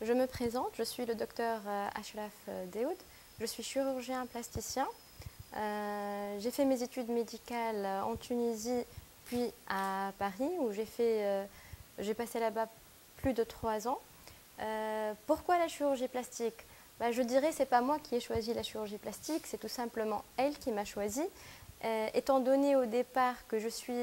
Je me présente, je suis le docteur Ashraf Dehoud, je suis chirurgien plasticien. J'ai fait mes études médicales en Tunisie puis à Paris où j'ai passé là-bas plus de 3 ans. Pourquoi la chirurgie plastique? Je dirais que ce n'est pas moi qui ai choisi la chirurgie plastique, c'est tout simplement elle qui m'a choisi. Étant donné au départ que je suis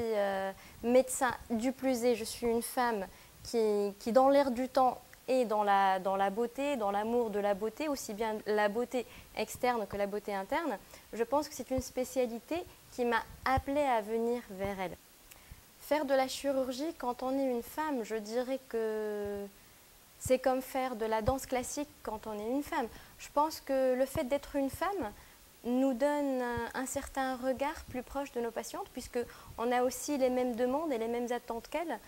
médecin, du plus est, je suis une femme qui dans l'air du temps et dans la beauté, dans l'amour de la beauté, aussi bien la beauté externe que la beauté interne, je pense que c'est une spécialité qui m'a appelée à venir vers elle. Faire de la chirurgie quand on est une femme, je dirais que c'est comme faire de la danse classique quand on est une femme. Je pense que le fait d'être une femme nous donne un certain regard plus proche de nos patientes, puisqu'on a aussi les mêmes demandes et les mêmes attentes qu'elles.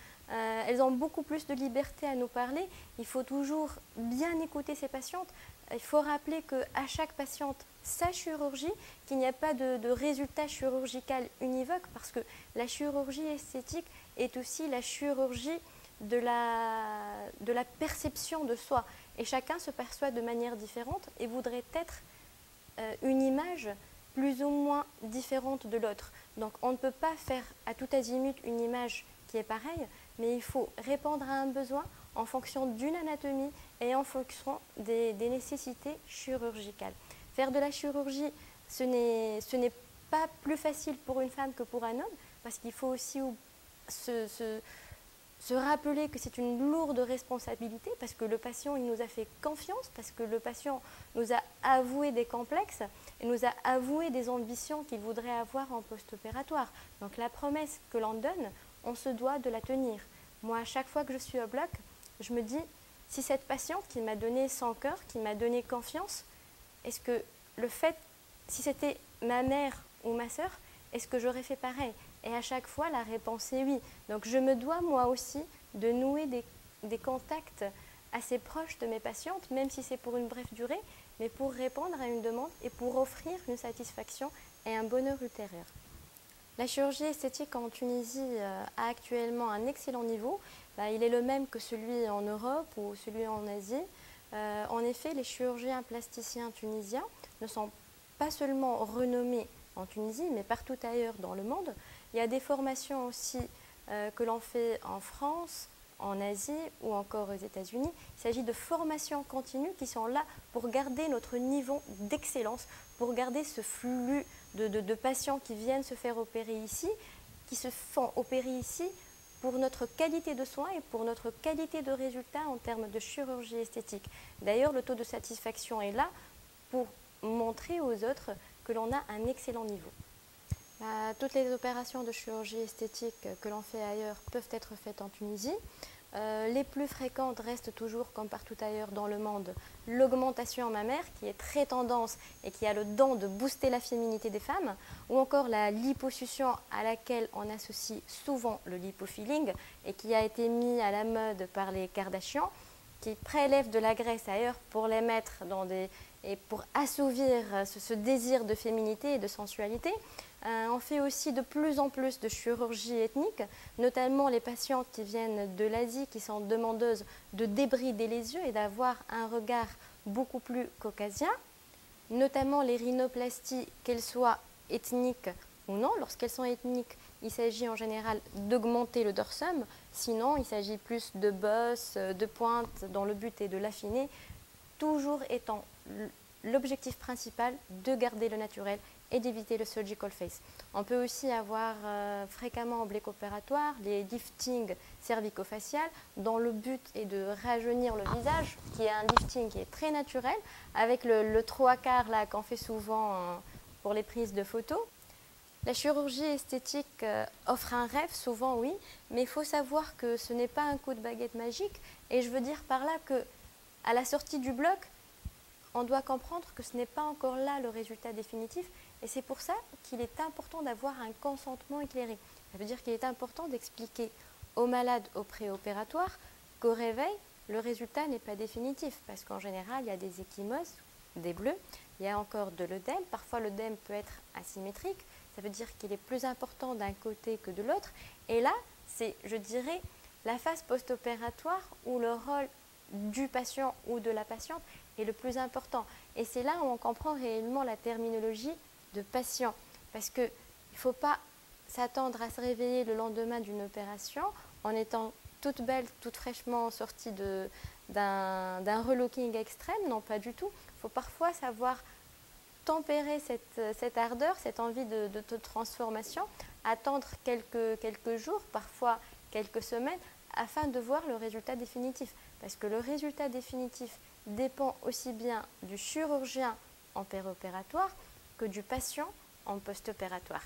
Elles ont beaucoup plus de liberté à nous parler. Il faut toujours bien écouter ces patientes. Il faut rappeler qu'à chaque patiente, sa chirurgie, qu'il n'y a pas de résultat chirurgical univoque, parce que la chirurgie esthétique est aussi la chirurgie de la perception de soi. Et chacun se perçoit de manière différente et voudrait être une image plus ou moins différente de l'autre. Donc on ne peut pas faire à tout azimut une image qui est pareille, mais il faut répondre à un besoin en fonction d'une anatomie et en fonction des nécessités chirurgicales. Faire de la chirurgie, ce n'est pas plus facile pour une femme que pour un homme, parce qu'il faut aussi se rappeler que c'est une lourde responsabilité, parce que le patient il nous a fait confiance, parce que le patient nous a avoué des complexes et nous a avoué des ambitions qu'il voudrait avoir en post-opératoire. Donc la promesse que l'on donne, on se doit de la tenir. Moi, à chaque fois que je suis au bloc, je me dis, si cette patiente qui m'a donné son cœur, qui m'a donné confiance, est-ce que si c'était ma mère ou ma sœur, est-ce que j'aurais fait pareil? Et à chaque fois, la réponse est oui. Donc je me dois moi aussi de nouer des contacts assez proches de mes patientes, même si c'est pour une brève durée, mais pour répondre à une demande et pour offrir une satisfaction et un bonheur ultérieur. La chirurgie esthétique en Tunisie a actuellement un excellent niveau. Il est le même que celui en Europe ou celui en Asie. En effet, les chirurgiens plasticiens tunisiens ne sont pas seulement renommés en Tunisie, mais partout ailleurs dans le monde. Il y a des formations aussi que l'on fait en France, en Asie ou encore aux États-Unis. Il s'agit de formations continues qui sont là pour garder notre niveau d'excellence, pour garder ce flux de patients qui viennent se faire opérer ici, qui se font opérer ici pour notre qualité de soins et pour notre qualité de résultat en termes de chirurgie esthétique. D'ailleurs, le taux de satisfaction est là pour montrer aux autres que l'on a un excellent niveau. Toutes les opérations de chirurgie esthétique que l'on fait ailleurs peuvent être faites en Tunisie. Les plus fréquentes restent toujours, comme partout ailleurs dans le monde, l'augmentation mammaire qui est très tendance et qui a le don de booster la féminité des femmes, ou encore la liposuction à laquelle on associe souvent le lipofilling et qui a été mis à la mode par les Kardashians, qui prélèvent de la graisse ailleurs pour les mettre et pour assouvir ce désir de féminité et de sensualité. On fait aussi de plus en plus de chirurgie ethnique, notamment les patientes qui viennent de l'Asie, qui sont demandeuses de débrider les yeux et d'avoir un regard beaucoup plus caucasien, notamment les rhinoplasties, qu'elles soient ethniques ou non. Lorsqu'elles sont ethniques, il s'agit en général d'augmenter le dorsum, sinon il s'agit plus de bosses, de pointes, dont le but est de l'affiner, toujours étant l'objectif principal de garder le naturel et d'éviter le surgical face. On peut aussi avoir fréquemment en bloc opératoire les liftings cervico-faciales dont le but est de rajeunir le visage, qui est un lifting qui est très naturel, avec le 3/4 là qu'on fait souvent pour les prises de photos. La chirurgie esthétique offre un rêve, souvent oui, mais il faut savoir que ce n'est pas un coup de baguette magique, et je veux dire par là qu'à la sortie du bloc, on doit comprendre que ce n'est pas encore là le résultat définitif, et c'est pour ça qu'il est important d'avoir un consentement éclairé. Ça veut dire qu'il est important d'expliquer aux malades au préopératoire qu'au réveil, le résultat n'est pas définitif, parce qu'en général, il y a des ecchymoses, des bleus, il y a encore de l'œdème, parfois l'œdème peut être asymétrique, ça veut dire qu'il est plus important d'un côté que de l'autre, et là, c'est, je dirais, la phase post-opératoire où le rôle du patient ou de la patiente est le plus important. Et c'est là où on comprend réellement la terminologie de patient. Parce qu'il ne faut pas s'attendre à se réveiller le lendemain d'une opération en étant toute belle, toute fraîchement sortie d'un relooking extrême. Non, pas du tout. Il faut parfois savoir tempérer cette ardeur, cette envie de transformation, attendre quelques jours, parfois quelques semaines, afin de voir le résultat définitif. Parce que le résultat définitif dépend aussi bien du chirurgien en péropératoire que du patient en post-opératoire.